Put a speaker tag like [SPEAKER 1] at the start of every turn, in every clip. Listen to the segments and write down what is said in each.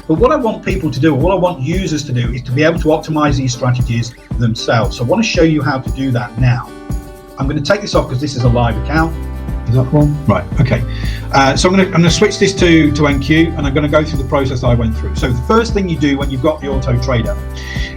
[SPEAKER 1] But what I want people to do, or what I want users to do, is to be able to optimize these strategies themselves. So I want to show you how to do that now. I'm going to take this off because this is a live account. Is that one? Right, okay. So I'm going to switch this to NQ, and I'm going to go through the process I went through. So the first thing you do when you've got the auto trader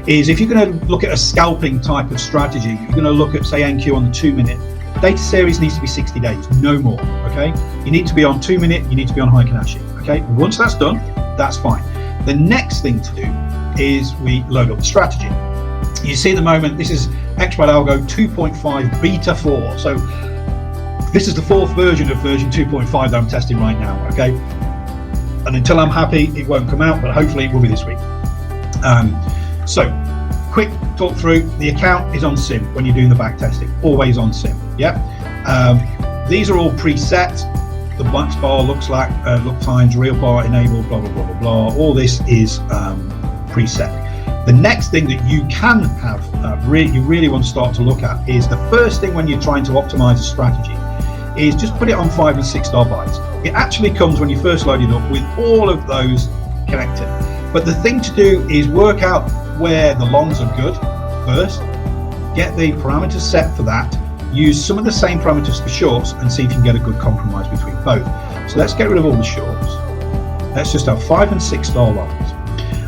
[SPEAKER 1] is, if you're going to look at a scalping type of strategy, you're going to look at, say, NQ on the 2-minute. Data series needs to be 60 days, no more, okay? You need to be on 2-minute, you need to be on Hikanashi, okay? Once that's done, that's fine. The next thing to do is we load up the strategy. You see at the moment, this is xBrat Algo 2.5 Beta 4. So this is the 4th version of version 2.5 that I'm testing right now, okay? And until I'm happy, it won't come out, but hopefully it will be this week. So quick talk through. The account is on sim when you're doing the back testing, always on sim. Yeah. These are all preset. The max bar looks like look times, real bar enabled, blah blah blah blah blah. All this is preset. The next thing that you can have, you really want to start to look at, is the first thing when you're trying to optimize a strategy, is just put it on 5 and 6 star buys. It actually comes when you first load it up with all of those connected. But the thing to do is work out where the longs are good first, get the parameters set for that, use some of the same parameters for shorts, and see if you can get a good compromise between both. So let's get rid of all the shorts. Let's just have 5 and 6 star longs.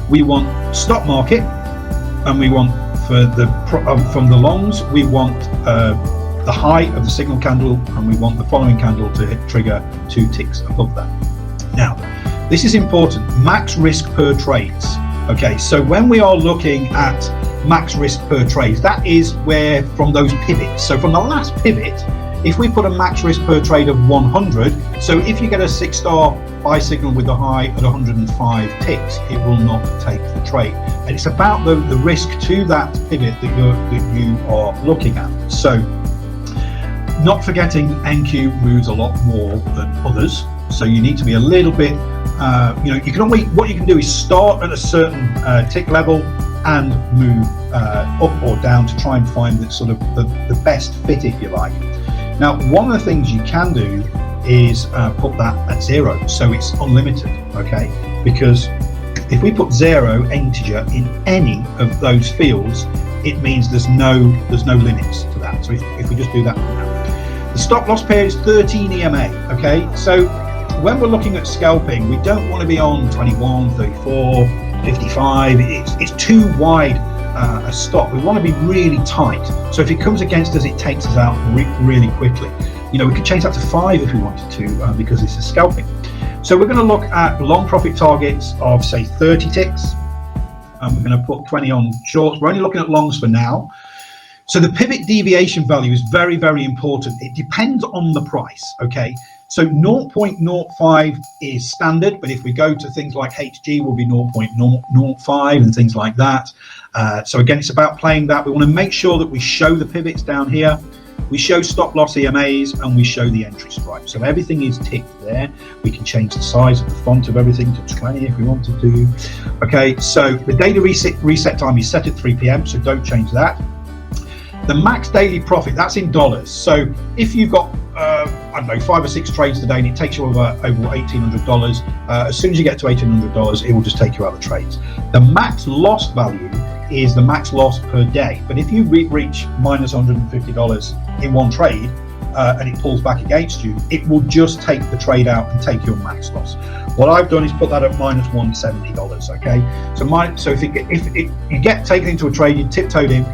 [SPEAKER 1] We want stop market, and we want for the from the longs, we want the high of the signal candle, and we want the following candle to trigger 2 ticks above that. Now, this is important. Max risk per trades. Okay, so when we are looking at max risk per trade, that is where from those pivots. So from the last pivot, if we put a max risk per trade of 100, so if you get a 6 star buy signal with the high at 105 ticks, it will not take the trade. And it's about the risk to that pivot that you are looking at. So not forgetting NQ moves a lot more than others, so you need to be a little bit you can only, what you can do is start at a certain tick level and move up or down to try and find the sort of the best fit, if you like. Now, one of the things you can do is put that at 0, so it's unlimited, okay? Because if we put 0 integer in any of those fields, it means there's no limits to that. So if we just do that now, the stop loss pair is 13 EMA, okay? So when we're looking at scalping, we don't want to be on 21, 34, 55. It's too wide a stop. We want to be really tight. So if it comes against us, it takes us out really quickly. You know, we could change that to 5 if we wanted to, because this is scalping. So we're going to look at long profit targets of, say, 30 ticks. We're going to put 20 on shorts. We're only looking at longs for now. So the pivot deviation value is very, very important. It depends on the price, okay? So 0.05 is standard, but if we go to things like HG, will be 0.05 and things like that. So again, it's about playing that. We want to make sure that we show the pivots down here, we show stop loss EMAs, and we show the entry stripe. So everything is ticked there. We can change the size of the font of everything to 20 if we wanted to. Okay, so the daily reset time is set at 3 p.m, so don't change that. The max daily profit, that's in dollars. So if you've got I don't know, 5 or 6 trades today and it takes you over $1,800, as soon as you get to $1,800, it will just take you out of the trades. The max loss value is the max loss per day, but if you reach minus $150 in one trade and it pulls back against you, it will just take the trade out and take your max loss. What I've done is put that at minus $170, okay? So if you get taken into a trade, you tiptoed in,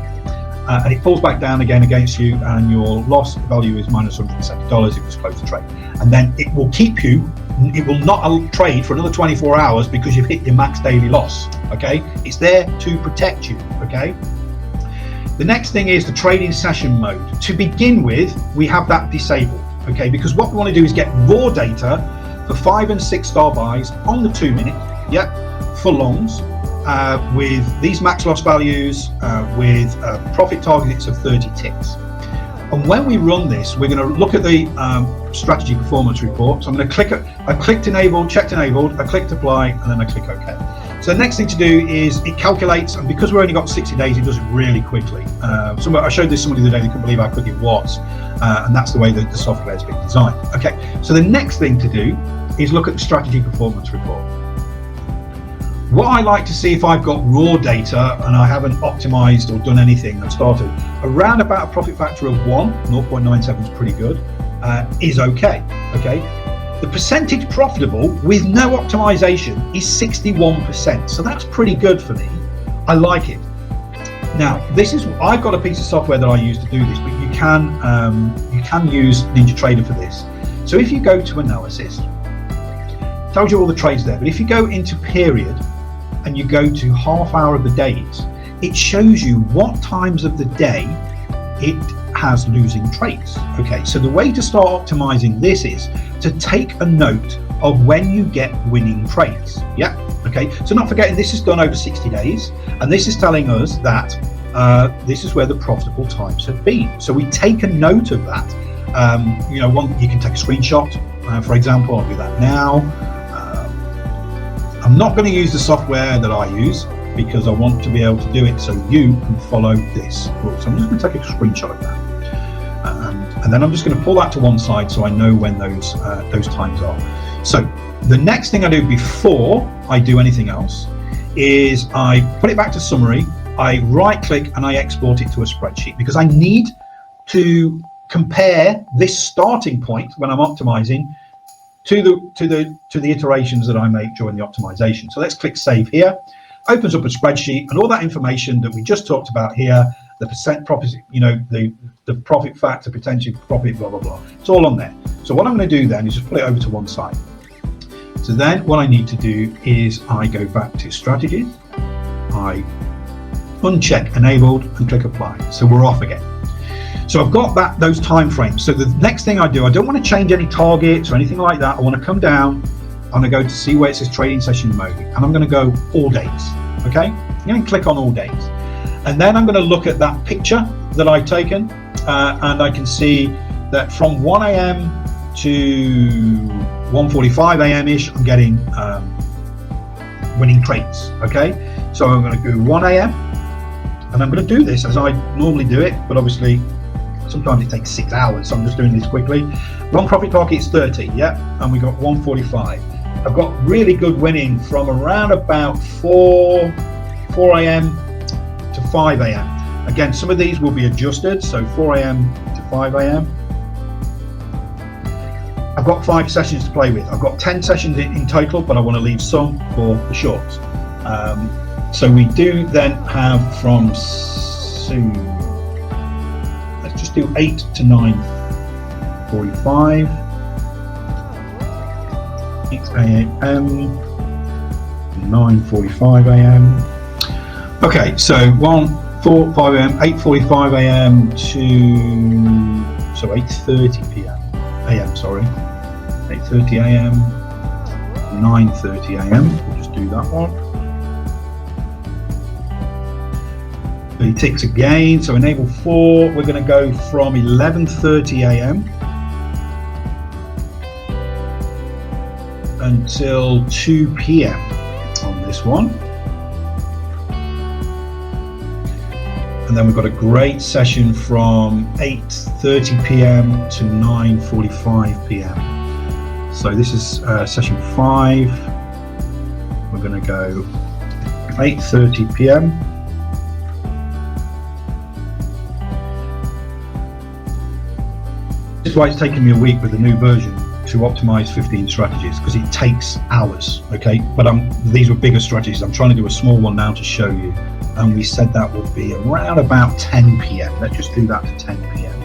[SPEAKER 1] and it falls back down again against you, and your loss value is minus $170 if it's close to trade. And then it will keep you, it will not trade for another 24 hours because you've hit your max daily loss, okay? It's there to protect you, okay? The next thing is the trading session mode. To begin with, we have that disabled, okay? Because what we want to do is get raw data for 5 and 6 star buys on the 2 minute, for longs, with these max loss values, with profit targets of 30 ticks. And when we run this, we're going to look at the strategy performance report. So I'm going to click, I clicked enabled, checked enabled, I clicked apply, and then I click OK. So the next thing to do is it calculates, and because we've only got 60 days, it does it really quickly. I showed this to somebody the other day, they couldn't believe how quick it was. And that's the way that the software has been designed. Okay, so the next thing to do is look at the strategy performance report. What I like to see if I've got raw data and I haven't optimized or done anything and started, around about a profit factor of 1, 0.97 is pretty good, is okay. The percentage profitable with no optimization is 61%. So that's pretty good for me. I like it. Now, I've got a piece of software that I use to do this, but you can use NinjaTrader for this. So if you go to analysis, it tells you all the trades there, but if you go into period and you go to half hour of the days, it shows you what times of the day it has losing trades. Okay, so the way to start optimizing this is to take a note of when you get winning trades. Yeah, okay, so not forgetting this is done over 60 days, and this is telling us that this is where the profitable times have been. So we take a note of that. You can take a screenshot, for example. I'll do that now. I'm not going to use the software that I use because I want to be able to do it so you can follow this. So I'm just going to take a screenshot of that. And then I'm just going to pull that to one side so I know when those times are. So the next thing I do before I do anything else is I put it back to summary, I right click and I export it to a spreadsheet, because I need to compare this starting point when I'm optimizing to the iterations that I make during the optimization. So let's click save here. Opens up a spreadsheet, and all that information that we just talked about here, the percent profit, the profit factor, potential profit, blah blah blah, it's all on there. So what I'm going to do then is just put it over to one side. So then what I need to do is I go back to strategies, I uncheck enabled and click apply. So we're off again. So I've got those time frames. So the next thing I do, I don't want to change any targets or anything like that. I want to come down, I'm going to go to see where it says trading session mode, and I'm going to go all days. Okay, I'm going to click on all days, and then I'm going to look at that picture that I've taken, and I can see that from 1 a.m. to 1:45 a.m. ish, I'm getting winning trades. Okay, so I'm going to do 1 a.m. and I'm going to do this as I normally do it, but obviously sometimes it takes 6 hours, so I'm just doing this quickly. Long profit target is 30, yeah, and we got 1:45. I've got really good winning from around about 4 a.m. to 5 a.m. Again, some of these will be adjusted, so 4 a.m. to 5 a.m. I've got 5 sessions to play with. I've got 10 sessions in total, but I want to leave some for the shorts. So we do then have from soon, let's just do 8 to 9:45, 8 a.m. 9:45 a.m. Okay, so 1, 4, 5 a.m., 8:45 a.m. to 8:30 a.m. Sorry, 8:30 a.m. 9:30 a.m. We'll just do that one. He ticks again, so enable 4, we're going to go from 11:30 a.m. until 2 p.m. on this one. And then we've got a great session from 8:30 p.m. to 9:45 p.m. So this is session 5. We're going to go 8:30 p.m. This is why it's taken me a week with the new version to optimize 15 strategies, because it takes hours. Okay, but these were bigger strategies. I'm trying to do a small one now to show you, and we said that would be around about 10 p.m. Let's just do that to 10 p.m.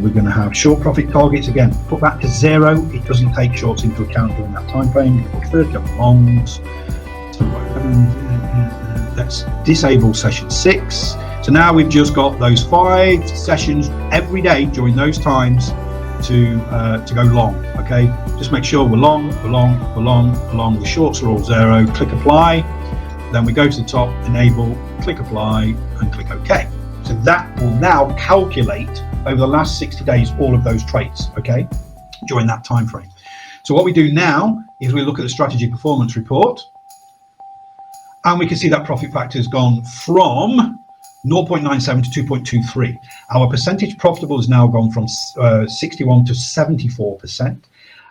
[SPEAKER 1] We're going to have short profit targets again. Put that to 0. It doesn't take shorts into account during that time frame. 30 on longs. So let's disable session 6. So now we've just got those 5 sessions every day during those times to go long. Okay, just make sure we're long. The shorts are all 0. Click apply. Then we go to the top, enable, click apply, and click OK. So that will now calculate over the last 60 days all of those trades. Okay, during that time frame. So what we do now is we look at the strategy performance report, and we can see that profit factor has gone from 0.97 to 2.23. Our percentage profitable has now gone from 61 to 74%.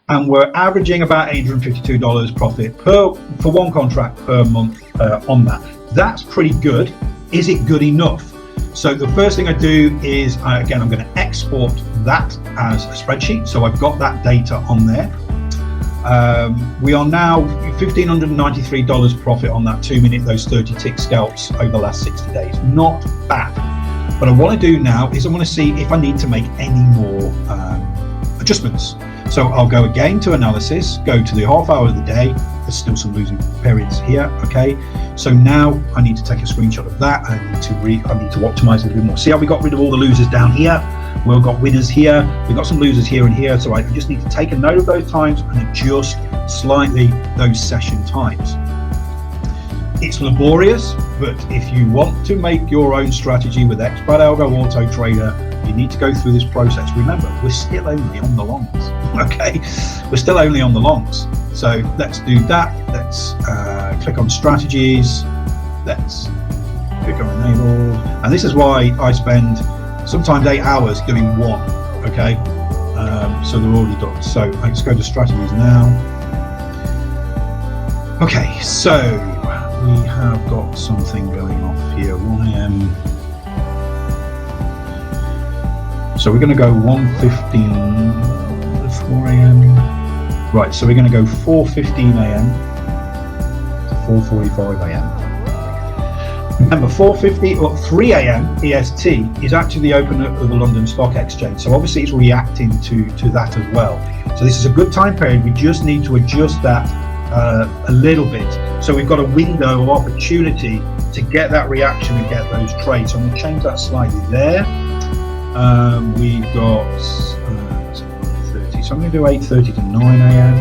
[SPEAKER 1] and we're averaging about $852 profit for one contract per month on that. That's pretty good. Is it good enough? So the first thing I do is, again, I'm going to export that as a spreadsheet. So I've got that data on there. We are now $1,593 profit on that 2 minute, those 30 tick scalps over the last 60 days. Not bad. What I want to do now is I want to see if I need to make any more adjustments. So I'll go again to analysis, go to the half hour of the day. There's still some losing periods here. Okay, so now I need to take a screenshot of that. I need to optimize a little bit more. See how we got rid of all the losers down here? We've got winners here. We've got some losers here and here. So I just need to take a note of those times and adjust slightly those session times. It's laborious, but if you want to make your own strategy with xBrat Algo Auto Trader, you need to go through this process. Remember, we're still only on the longs. Okay, we're still only on the longs. So let's do that. Let's click on strategies. Let's click on enable. And this is why I spend sometimes 8 hours doing one. Okay, so they're already done. So let's go to strategies now. Okay, so we have got something going off here. 1 AM. So we're going to go 1:15, 4 AM. Right, so we're going to go 4:15 AM to 4:45 AM. Remember, 4:50 or 3 AM EST is actually the open of the London Stock Exchange. So obviously it's reacting to that as well. So this is a good time period. We just need to adjust that a little bit. So we've got a window of opportunity to get that reaction and get those trades. So I'm going to change that slightly there. We've got 9:30, so I'm going to do 8:30 to 9 AM,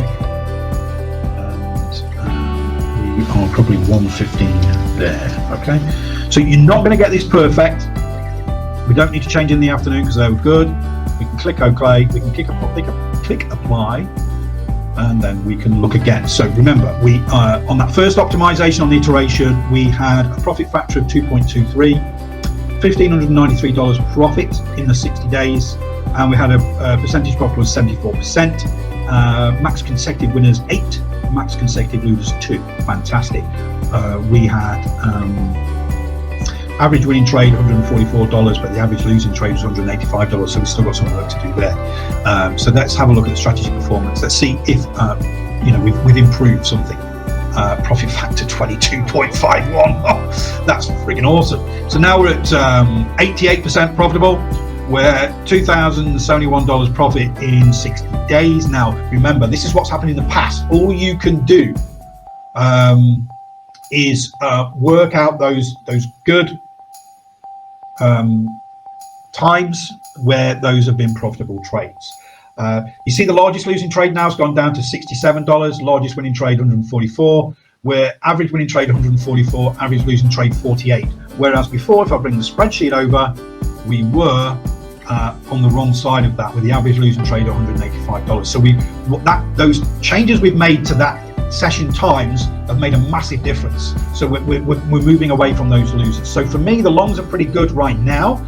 [SPEAKER 1] and we are probably 1:15 there. Okay, so you're not going to get this perfect. We don't need to change in the afternoon because they were good. We can click OK, we can click apply, and then we can look again. So remember, we on that first optimization on the iteration, we had a profit factor of 2.23. $1,593 profit in the 60 days, and we had a percentage profit was 74%. Max consecutive winners 8, max consecutive losers 2. Fantastic. We had average winning trade $144, but the average losing trade was $185. So we've still got some work to do there. So let's have a look at the strategy performance. Let's see if we've improved something. Profit factor 22.51. Oh, that's friggin' awesome. So now we're at 88% profitable. We're $2,071 profit in 60 days. Now remember, this is what's happened in the past. All you can do is work out those good times where those have been profitable trades. You see the largest losing trade now has gone down to $67, largest winning trade 144, where average winning trade 144, average losing trade 48. Whereas before, if I bring the spreadsheet over, we were on the wrong side of that with the average losing trade $185. So those changes we've made to that session times have made a massive difference. So we're moving away from those losers. So for me, the longs are pretty good right now.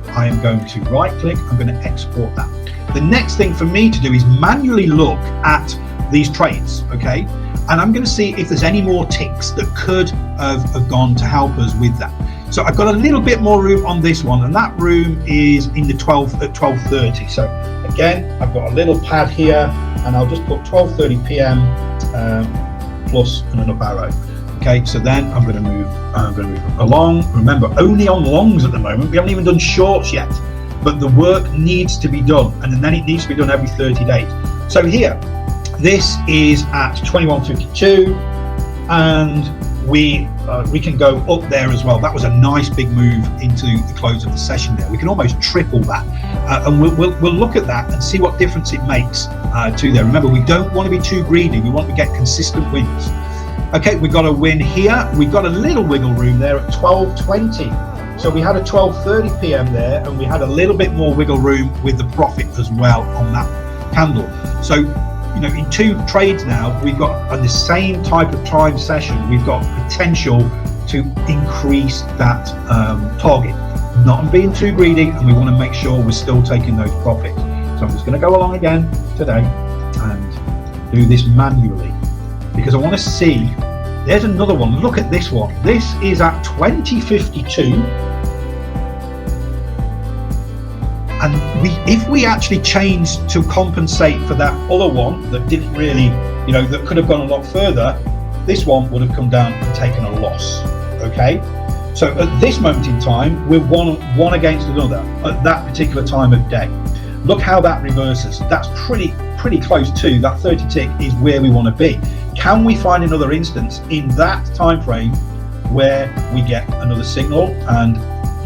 [SPEAKER 1] I am going to right click, I'm going to export that. The next thing for me to do is manually look at these trades, okay? And I'm going to see if there's any more ticks that could have gone to help us with that. So I've got a little bit more room on this one, and that room is in the 12:30. So again, I've got a little pad here, and I'll just put 12:30 p.m. Plus an up arrow. Okay, so then I'm going to move along. Remember, only on longs at the moment. We haven't even done shorts yet. But the work needs to be done, and then it needs to be done every 30 days. So here, this is at 21.52, and we can go up there as well. That was a nice big move into the close of the session there. We can almost triple that, and we'll look at that and see what difference it makes to there. Remember, we don't want to be too greedy. We want to get consistent wins. Okay, we got a win here. We got a little wiggle room there at 12.20. So we had a 12:30 p.m. there, and we had a little bit more wiggle room with the profit as well on that candle. So, in 2 trades now, we've got on the same type of time session, we've got potential to increase that target. Not being too greedy, and we want to make sure we're still taking those profits. So I'm just going to go along again today and do this manually, because I want to see. There's another one. Look at this one. This is at 2052, and if we actually changed to compensate for that other one that didn't really, you know, that could have gone a lot further, this one would have come down and taken a loss. Okay, so at this moment in time, we're one against another at that particular time of day. Look how that reverses. That's pretty close to that 30 tick is where we want to be. Can we find another instance in that time frame where we get another signal, and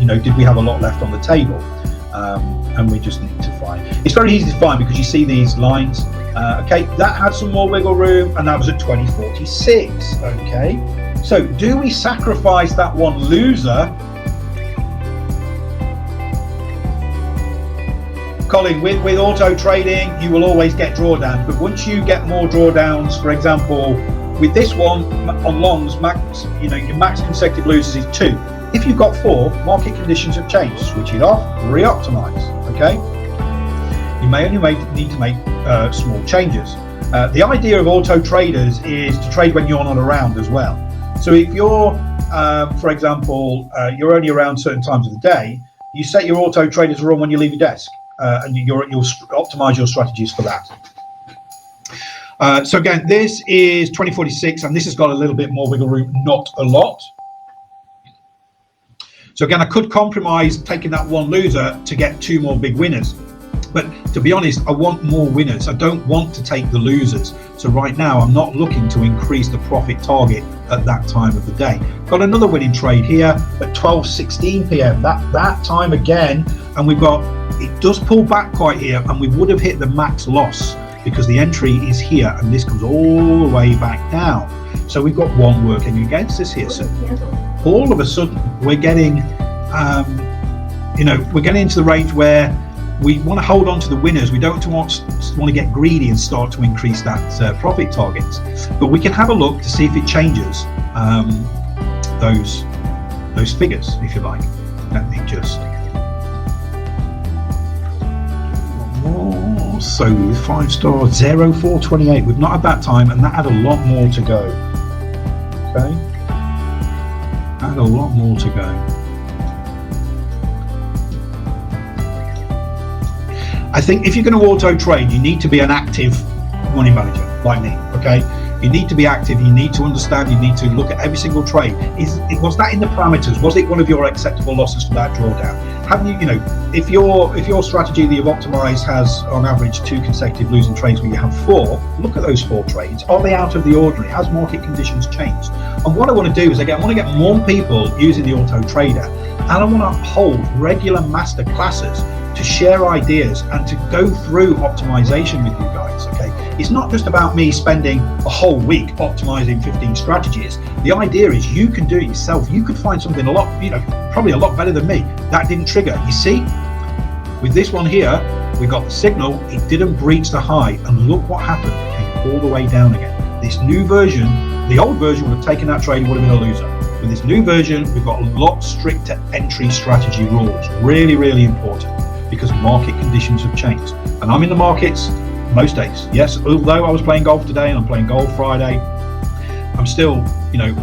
[SPEAKER 1] you know, did we have a lot left on the table? And we just need to find. It's very easy to find because you see these lines. Okay, that had some more wiggle room, and that was at 2046. Okay, so do we sacrifice that one loser? Colin, with auto trading, you will always get drawdowns, but once you get more drawdowns, for example, with this one on longs, max, you know, your max consecutive losers is 2. If you've got 4, market conditions have changed. Switch it off, re-optimize. Okay, you may only need to make small changes. The idea of auto traders is to trade when you're not around as well. So if you're, for example, you're only around certain times of the day, you set your auto traders to run when you leave your desk. And you'll optimize your strategies for that. So again, this is 2046, and this has got a little bit more wiggle room, not a lot. So again, I could compromise taking that one loser to get 2 more big winners. But to be honest, I want more winners. I don't want to take the losers. So right now, I'm not looking to increase the profit target at that time of the day. Got another winning trade here at 12:16 p.m. That time again, and we've got, it does pull back quite here, and we would have hit the max loss because the entry is here, and this comes all the way back down. So we've got one working against us here. So all of a sudden, we're getting, you know, we're getting into the range where we want to hold on to the winners. We don't want to get greedy and start to increase that profit targets. But we can have a look to see if it changes those figures, if you like. Let me just. Oh, so 5-star 0428. We've not had that time, and that had a lot more to go. Okay, had a lot more to go. I think if you're going to auto trade, you need to be an active money manager like me. Okay, you need to be active. You need to understand. You need to look at every single trade. Was that in the parameters? Was it one of your acceptable losses for that drawdown? Have you, you know, if your strategy that you've optimized has on average 2 consecutive losing trades where you have 4, look at those 4 trades. Are they out of the ordinary? Has market conditions changed? And what I want to do is I want to get more people using the auto trader, and I want to hold regular master classes to share ideas and to go through optimization with you guys. Okay, it's not just about me spending a whole week optimizing 15 strategies. The idea is you can do it yourself. You could find something a lot, you know, probably a lot better than me that didn't trigger. You see, with this one here, we got the signal, it didn't breach the high, and look what happened. It came all the way down again. This new version, the old version would have taken that trade, would have been a loser. With this new version, we've got a lot stricter entry strategy rules. Really, really important, because market conditions have changed. And I'm in the markets most days. Yes, although I was playing golf today and I'm playing golf Friday, I'm still, you know,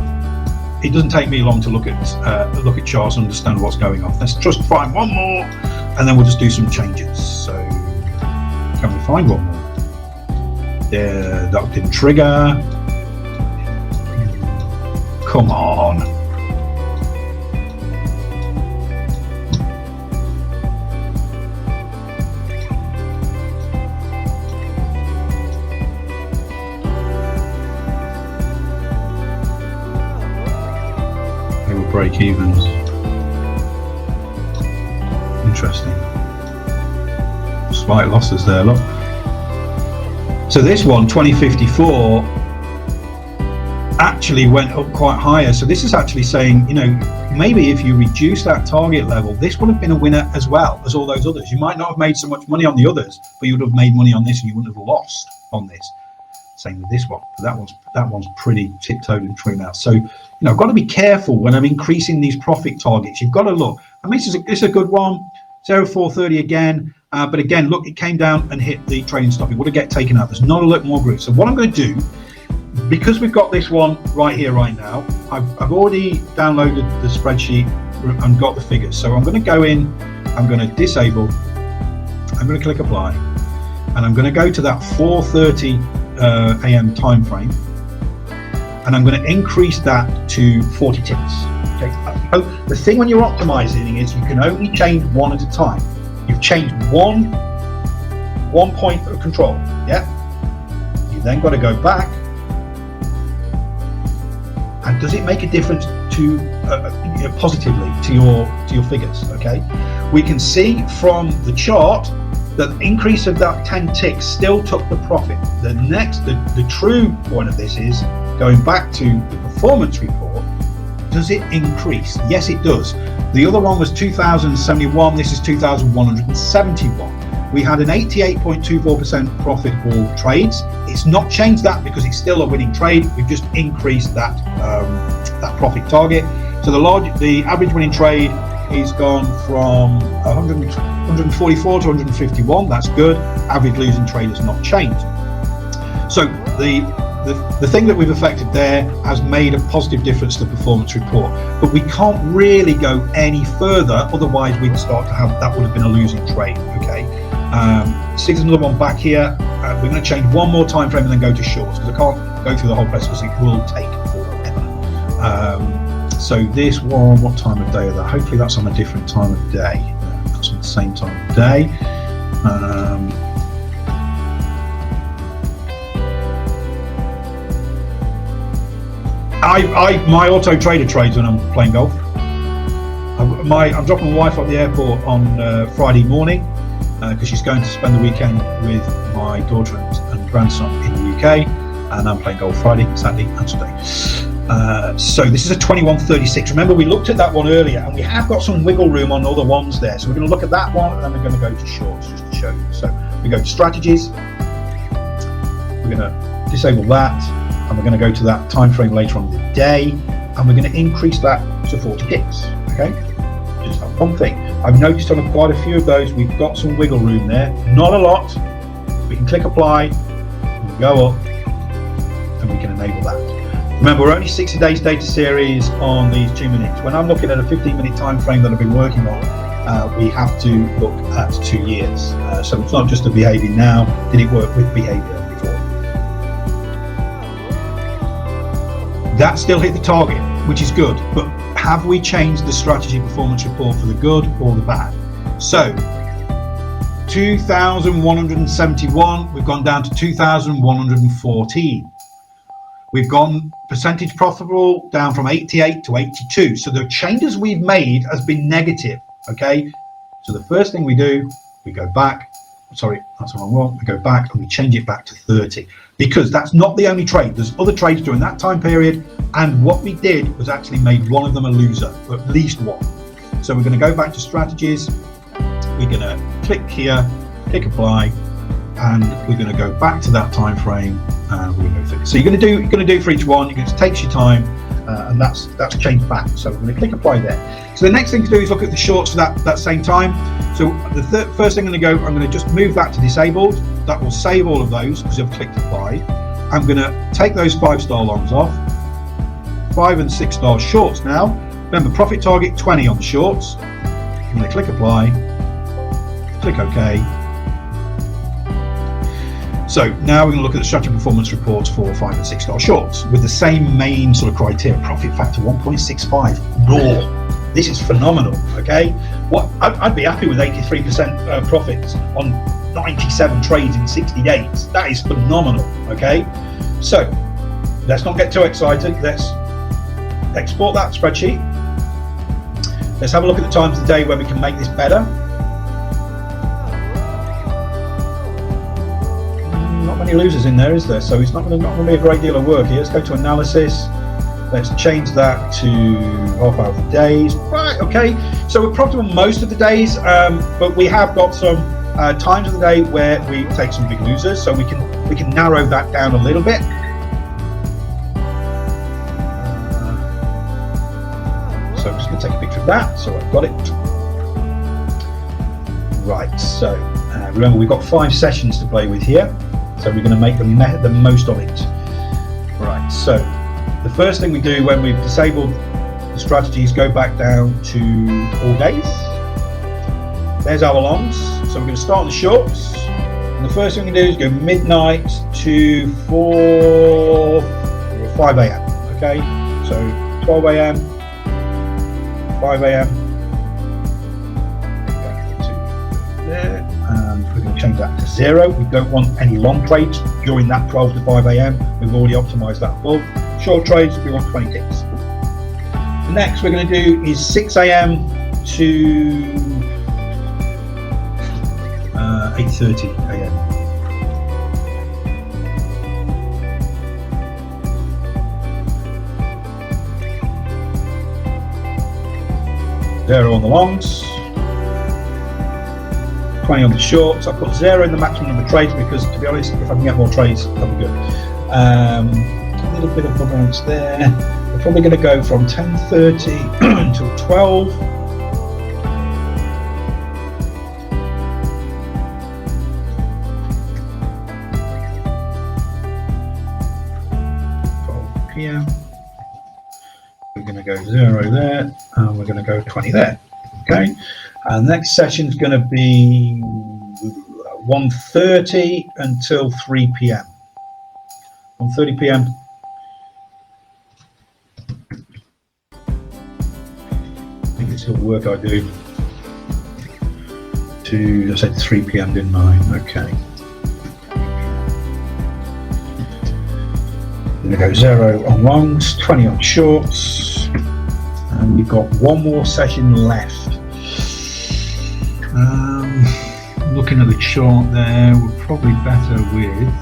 [SPEAKER 1] it doesn't take me long to look at charts and understand what's going on. Let's just find one more, and then we'll just do some changes. So, can we find one more? Yeah, that didn't trigger. Come on. Break evens. Interesting. Slight losses there, look. So this one, 2054, actually went up quite higher. So this is actually saying, you know, maybe if you reduce that target level, this would have been a winner as well as all those others. You might not have made so much money on the others, but you would have made money on this, and you wouldn't have lost on this. Same with this one, but that one's pretty tiptoed in between that. So, you know, I've got to be careful when I'm increasing these profit targets. You've got to look. I mean, this is a good one. 0430 again. But again, look, it came down and hit the trading stop. It would have get taken out. There's not a lot more group. So what I'm going to do, because we've got this one right here, right now, I've already downloaded the spreadsheet and got the figures. So I'm going to go in, I'm going to disable, I'm going to click apply, and I'm going to go to that 4:30 a.m. time frame, and I'm going to increase that to 40 ticks. Okay. Oh, the thing when you're optimizing is you can only change one at a time. You've changed one point of control. Yeah. You then got to go back. And does it make a difference to positively to your figures? Okay. We can see from the chart that the increase of that 10 ticks still took the profit. The true point of this is going back to the performance report. Does it increase? Yes, it does. The other one was 2,071. This is 2,171. We had an 88.24% profit all trades. It's not changed that because it's still a winning trade. We've just increased that that profit target. So the average winning trade is gone from 144 to 151. That's good. Average losing trade has not changed. So the thing that we've affected there has made a positive difference to the performance report, but we can't really go any further, otherwise we'd start to have, that would have been a losing trade. Okay. See, there's another one back here. We're going to change one more time frame and then go to shorts, because I can't go through the whole press because it will take forever. So this one, what time of day is that? Hopefully that's on a different time of day. That's on the same time of day. My auto trader trades when I'm playing golf. I'm dropping my wife at the airport on Friday morning because she's going to spend the weekend with my daughter and grandson in the UK, and I'm playing golf Friday, Saturday and Sunday. So this is a 21.36. Remember, we looked at that one earlier, and we have got some wiggle room on other ones there. So we're going to look at that one, and then we're going to go to shorts just to show you. So we go to strategies. We're going to disable that. And we're going to go to that time frame later on in the day, and we're going to increase that to 40 ticks. Okay, just that one thing. I've noticed on quite a few of those we've got some wiggle room there, not a lot. We can click apply, we can go up, and we can enable that. Remember, we're only 60 days data series on these 2 minutes. When I'm looking at a 15-minute time frame that I've been working on, we have to look at 2 years. So it's not just the behaviour now. Did it work with behaviour? That still hit the target, which is good, but have we changed the strategy performance report for the good or the bad? So 2,171, we've gone down to 2,114. We've gone percentage profitable down from 88 to 82. So the changes we've made has been negative. Okay, so the first thing we do, we go back. Sorry, that's the wrong one. We go back and we change it back to 30, because that's not the only trade. There's other trades during that time period, and what we did was actually made one of them a loser, or at least one. So we're going to go back to strategies. We're going to click here, click apply, and we're going to go back to that time frame, and we're going to go through. So you're going to do it for each one. It takes your time, and that's changed back. So we're going to click apply there. So the next thing to do is look at the shorts for that same time. So the first thing I'm going to just move that to disabled. That will save all of those because I've clicked apply. I'm going to take those 5-star longs off. 5 and 6-star shorts now. Remember, profit target 20 on the shorts. I'm going to click apply, click OK. So now we're going to look at the strategy performance reports for 5 and 6-star shorts with the same main sort of criteria. Profit factor 1.65 raw. This is phenomenal. Okay, I'd be happy with 83% profits on 97 trades in 60 days. That is phenomenal. Okay, so let's not get too excited. Let's export that spreadsheet. Let's have a look at the times of the day where we can make this better. Not many losers in there, is there? So it's not going to be a great deal of work here. Let's go to analysis. Let's change that to half hour of the days. Right, okay. So we're profitable most of the days, but we have got some times of the day where we take some big losers. So we can narrow that down a little bit. So I'm just going to take a picture of that. So I've got it. Right. So Remember, we've got 5 sessions to play with here, so we're going to make the most of it. Right, so the first thing we do when we've disabled the strategy is go back down to all days. There's our longs, so we're going to start on the shorts, and the first thing we can do is go midnight to 5 a.m. Okay, so 12 a.m., 5 a.m. there, and we're going to change that to 0. We don't want any long trades during that 12 to 5 a.m. We've already optimized that above. Short trades, we want 20 ticks. The next we're going to do is 6 a.m. to 8:30 a.m. Zero on the longs, 20 on the shorts. I put 0 in the maximum number of trades because, to be honest, if I can get more trades, that'll be good. A little bit of bounce there. We're probably going to go from 10:30 until 12. PM. We're going to go 0 there, and we're going to go 20 there. Okay, and the next session is going to be 1:30 until 3 p.m. 1:30 p.m. I think it's the work I do to, I said 3 p.m. didn't I? Okay. We're going to go 0 on longs, 20 on shorts, and we've got one more session left. Looking at the chart there, we're probably better with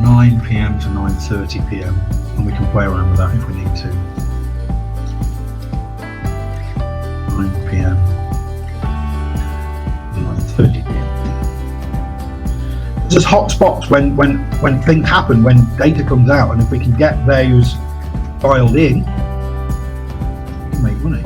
[SPEAKER 1] (9 p.m. to 9:30 p.m. and we can play around with that if we need to. 9 p.m. 9:30 p.m. There's hot spots when things happen, when data comes out, and if we can get those dialed in, we can make money.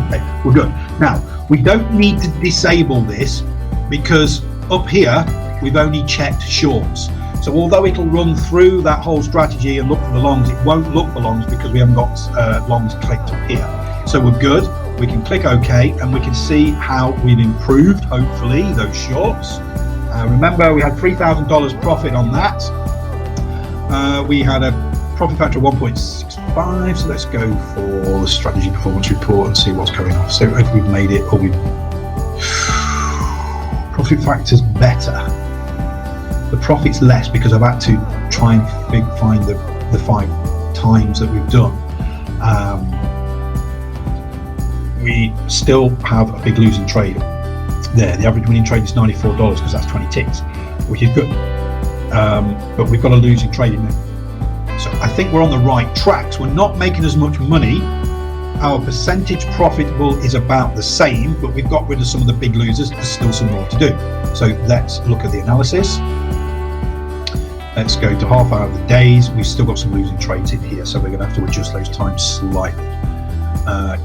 [SPEAKER 1] Okay, we're good. Now, we don't need to disable this because up here we've only checked shorts. So although it'll run through that whole strategy and look for the longs, it won't look for longs because we haven't got longs clicked up here. So we're good. We can click OK and we can see how we've improved, hopefully, those shorts. Remember, we had $3,000 profit on that. We had a profit factor of 1.65. So let's go for the strategy performance report and see what's going on. So if we've made it, or we've profit factor's better. The profit's less because I've had to try and find the 5 times that we've done. We still have a big losing trade there. The average winning trade is $94 because that's 20 ticks, which is good. But we've got a losing trade in there. So I think we're on the right tracks. We're not making as much money. Our percentage profitable is about the same, but we've got rid of some of the big losers. There's still some more to do. So let's look at the analysis. Let's go to half hour of the days. We've still got some losing trades in here, so we're going to have to adjust those times slightly.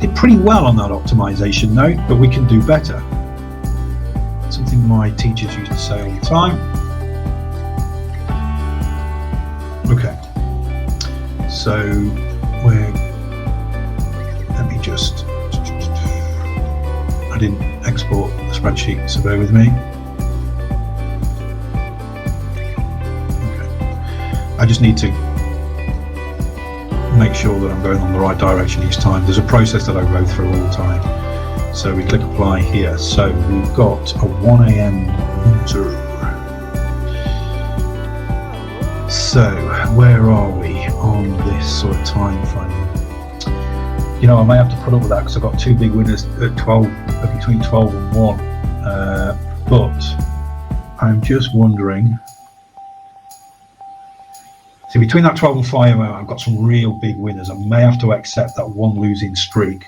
[SPEAKER 1] Did pretty well on that optimization note, but we can do better. Something my teachers used to say all the time. Okay, so let me just, I didn't export the spreadsheet, so bear with me. Okay, I just need to make sure that I'm going on the right direction each time. There's a process that I go through all the time. So we click apply here. So we've got a 1 a.m. winter. So where are we on this sort of time frame? You know, I may have to put up with that because I've got 2 big winners at 12, between 12 and 1. But I'm just wondering. See, between that 12 and 5, I've got some real big winners. I may have to accept that 1 losing streak.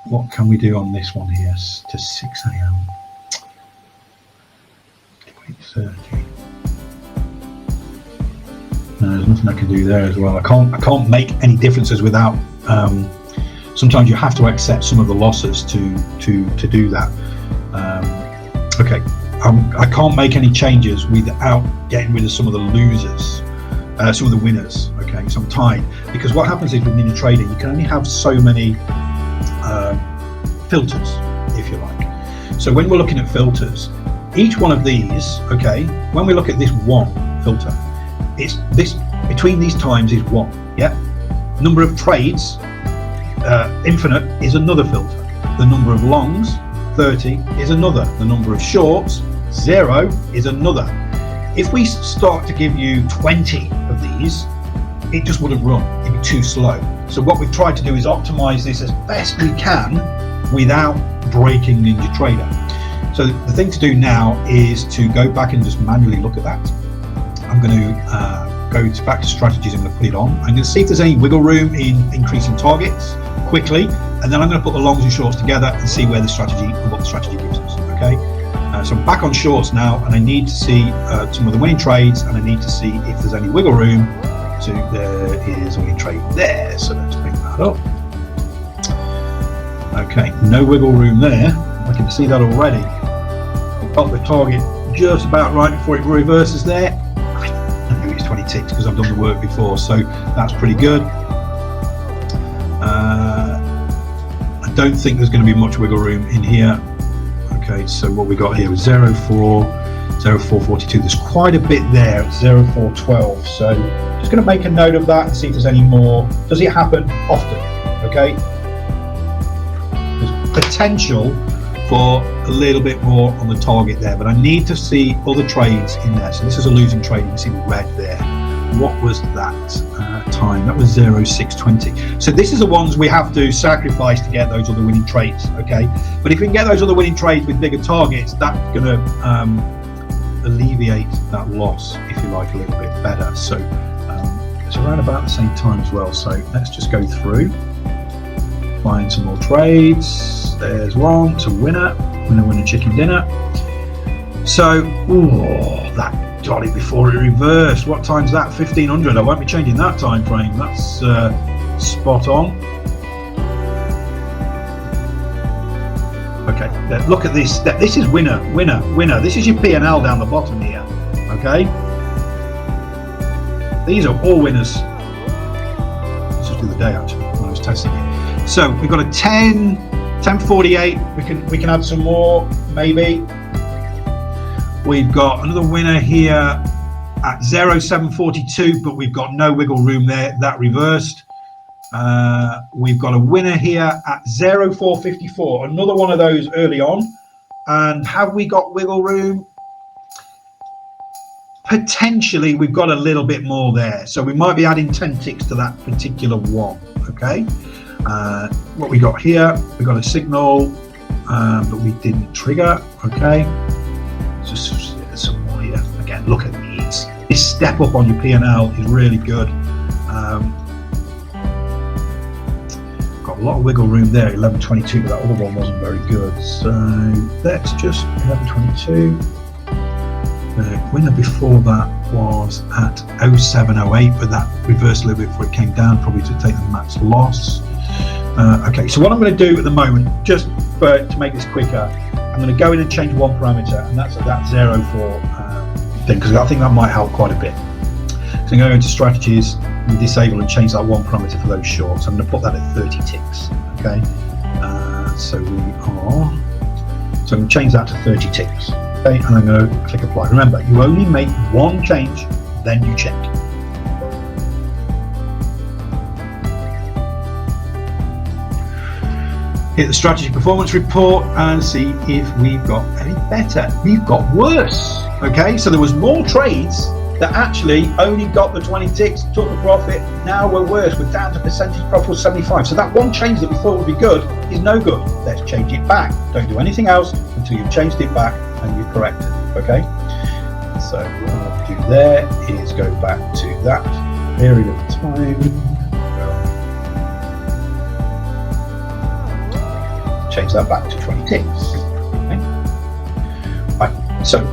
[SPEAKER 1] What can we do on this one here? To 6 a.m. 8:30. There's nothing I can do there as well. I can't make any differences without. Sometimes you have to accept some of the losses to do that. Okay, I can't make any changes without getting rid of some of the losers, some of the winners. Okay, so I'm tied, because what happens is with mini trading, you can only have so many filters, if you like. So when we're looking at filters, each one of these, okay, when we look at this one filter, it's this between these times is 1. Yeah, number of trades, infinite, is another filter. The number of longs, 30, is another. The number of shorts, 0, is another. If we start to give you 20 of these, it just wouldn't run. It'd be too slow. So what we've tried to do is optimize this as best we can without breaking Ninja Trader. So the thing to do now is to go back and just manually look at that. I'm going to go back to strategies. I'm going to put it on. I'm going to see if there's any wiggle room in increasing targets quickly, and then I'm going to put the longs and shorts together and see where the strategy and what the strategy gives us. Okay, so I'm back on shorts now, and I need to see some of the winning trades, and I need to see if there's any wiggle room. So there is a winning trade there, so let's bring that up. Okay, no wiggle room there. I can see that already. I've got the target just about right before it reverses there. I knew it's 20 ticks because I've done the work before, so that's pretty good. I don't think there's going to be much wiggle room in here. Okay, so what we got here was 0.442. There's quite a bit there at 0.412. So just going to make a note of that and see if there's any more. Does it happen often? Okay, there's potential for a little bit more on the target there, but I need to see other trades in there. So this is a losing trade. You can see the red there. What was that time? That was 0.620. So this is the ones we have to sacrifice to get those other winning trades. Okay, but if we can get those other winning trades with bigger targets, that's going to alleviate that loss, if you like, a little bit better. So it's around about the same time as well. So let's just go through, find some more trades. There's one. It's a winner, winner, chicken dinner. So that got it before it reversed. What time's that? 1500. I won't be changing that time frame. That's spot on. Okay, look at this. This is winner, winner, winner. This is your P&L down the bottom here. Okay, these are all winners. Let's just do the day actually when I was testing it. So we've got a 10.48. We can add some more maybe. We've got another winner here at 0.742, but we've got no wiggle room there. That reversed. We've got a winner here at 0.454. Another one of those early on. And have we got wiggle room? Potentially, we've got a little bit more there. So we might be adding 10 ticks to that particular one. Okay. What we got here? We got a signal, but we didn't trigger. Okay. Just some more here. Again, look at these. This step up on your P&L is really good. Got a lot of wiggle room there, 11.22, but that other one wasn't very good. So let's just 11.22. The winner before that was at 0.708, but that reversed a little bit before it came down, probably to take the max loss. Okay, so what I'm going to do at the moment, just to make this quicker, I'm going to go in and change one parameter, and that's at that 0.4 thing, because I think that might help quite a bit. So I'm going to go into strategies and disable and change that one parameter for those shorts. I'm going to put that at 30 ticks. Okay, so I'm going to change that to 30 ticks. Okay, and I'm going to click apply. Remember, you only make one change, then you check. Hit the strategy performance report and see if we've got any better. We've got worse. Okay, so there was more trades that actually only got the 20 ticks, took the profit. Now we're worse. We're down to percentage profit of 75. So that one change that we thought would be good is no good. Let's change it back. Don't do anything else until you've changed it back and you've corrected. Okay. So what I'll do there is go back to that period of time. Change that back to 20 ticks. Okay. Right, so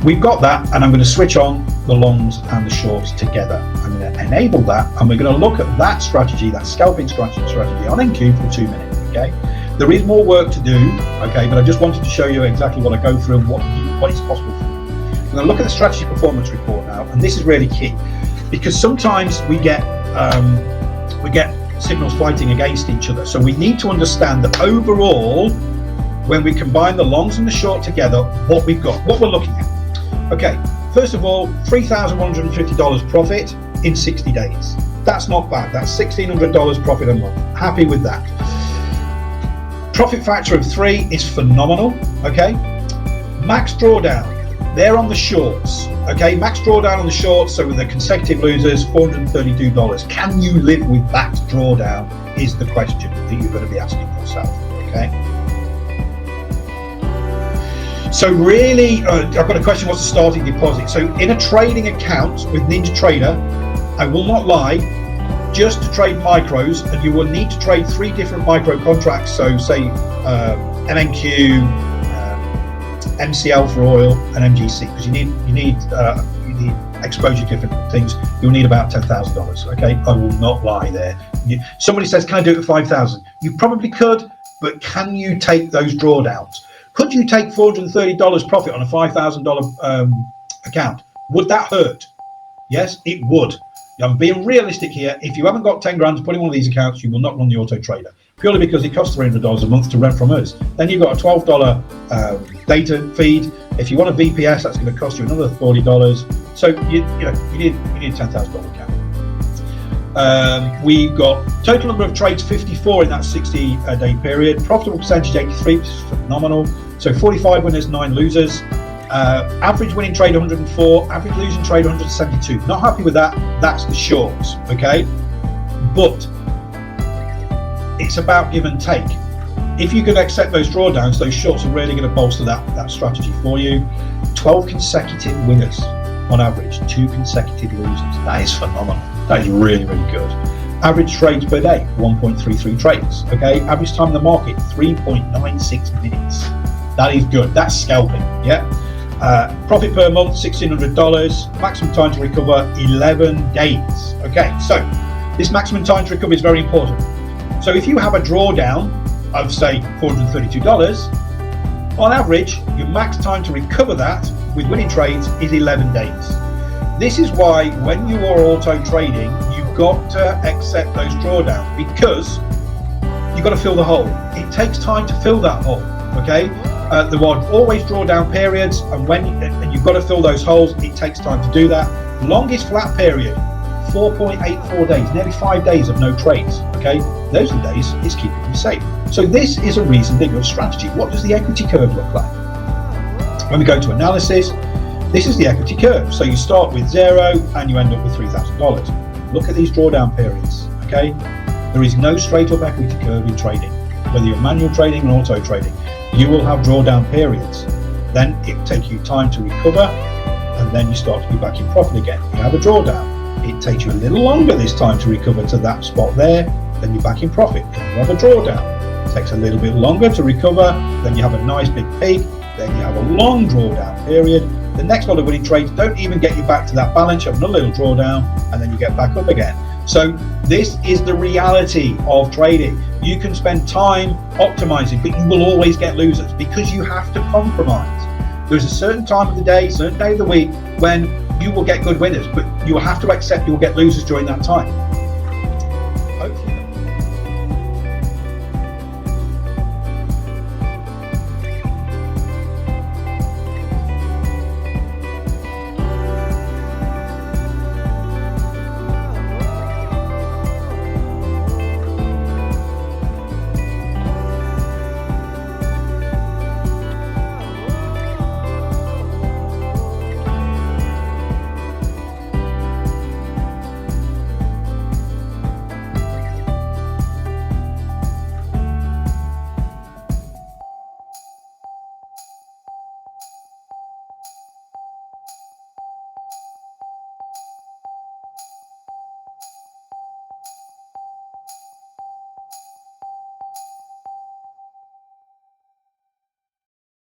[SPEAKER 1] we've got that, and I'm going to switch on the longs and the shorts together. I'm going to enable that, and we're going to look at that strategy, that scalping strategy on NQ for 2 minutes. Okay, there is more work to do. Okay, but I just wanted to show you exactly what I go through and what is possible for you. I'm going to look at the strategy performance report now, and this is really key because sometimes we get signals fighting against each other. So we need to understand that overall, when we combine the longs and the short together, what we've got, what we're looking at. Okay, first of all, $3,150 profit in 60 days. That's not bad. That's $1,600 profit a month. Happy with that. Profit factor of 3 is phenomenal. Okay, max drawdown. They're on the shorts. Okay, max drawdown on the shorts, so with the consecutive losers, $432. Can you live with that drawdown is the question that you're going to be asking yourself. Okay. So really, I've got a question, what's the starting deposit? So in a trading account with NinjaTrader, I will not lie, just to trade micros, and you will need to trade 3 different micro contracts. So say MNQ, MCL for oil, and MGC, because you need exposure to different things. You'll need about $10,000. Okay, I will not lie there. Somebody says, can I do it for 5,000? You probably could, but can you take those drawdowns? Could you take $430 profit on a $5,000 account? Would that hurt? Yes, it would. I'm being realistic here. If you haven't got 10 grand to put in one of these accounts, you will not run the auto trader, purely because it costs $300 a month to rent from us. Then you've got a $12 data feed. If you want a VPS, that's going to cost you another $40. So you need a $10,000 account. We've got total number of trades 54 in that 60-day period. Profitable percentage 83, which is phenomenal. So 45 winners, 9 losers. Average winning trade 104, average losing trade 172. Not happy with that. That's the shorts. Okay, but it's about give and take. If you can accept those drawdowns, those shorts are really going to bolster that strategy for you. 12 consecutive winners on average, 2 consecutive losers. That is phenomenal. That is really, really good. Average trades per day, 1.33 trades. Okay, average time in the market, 3.96 minutes. That is good. That's scalping. Yeah. Profit per month, $1,600. Maximum time to recover, 11 days. Okay, so this maximum time to recover is very important. So if you have a drawdown of say $432, on average, your max time to recover that with winning trades is 11 days. This is why when you are auto trading, you've got to accept those drawdowns, because you've got to fill the hole. It takes time to fill that hole. Okay. There are always drawdown periods, and you've got to fill those holes. It takes time to do that. Longest flat period, 4.84 days, nearly 5 days of no trades. Okay, those are the days it's keeping you safe. So this is a reasonably good strategy. What does the equity curve look like? When we go to analysis, this is the equity curve. So you start with 0 and you end up with $3,000. Look at these drawdown periods. Okay, there is no straight up equity curve in trading, whether you're manual trading or auto trading. You will have drawdown periods. Then it takes you time to recover, and then you start to be back in profit again. You have a drawdown. It takes you a little longer this time to recover to that spot there, then you're back in profit. Then you have a drawdown. It takes a little bit longer to recover, then you have a nice big peak, then you have a long drawdown period. The next lot of winning trades don't even get you back to that balance. You have another little drawdown, and then you get back up again. So this is the reality of trading. You can spend time optimizing, but you will always get losers because you have to compromise. There's a certain time of the day, certain day of the week when you will get good winners, but you will have to accept you will get losers during that time. Hopefully